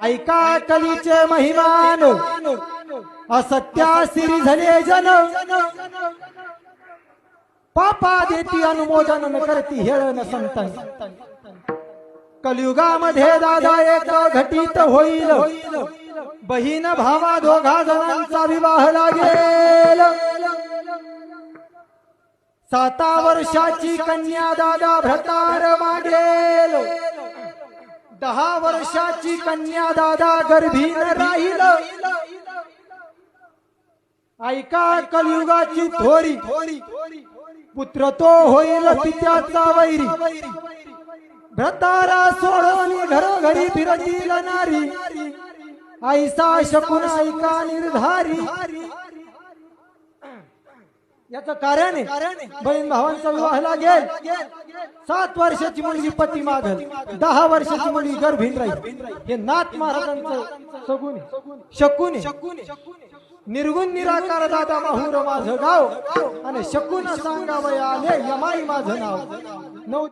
ऐका कलीचे महिमान असत्यासिरी झाले जन पापा देती अनुमोदन न करती हेळन संतन कलियुगामध्ये दादा एक घटित होईल बहीण भावा दोघा जणांचा विवाह लागेल 7 वर्षाची कन्या दादा भ्रतार मागेल 10 वर्षाची कन्या दादा गर्भीन राहील ऐका कलियुगाची थोरी पुत्र तो होईल पित्याचा वैरी भ्रतारा सोडून घरोघरी फिरतील नारी ऐसा शकुन ऐका निर्धारी याचं कारण आहे बहीण भावांचा विवाह लागेल 7 वर्षाची मुलगी पती मागल 10 वर्षाची मुलगी गर्भीण राहील हे नाथ महाराजांचं सगुण शकुन निर्गुण निराकार दादा माहुर माझं गाव आणि शकुन सांगावया आले यमाई माझं नाव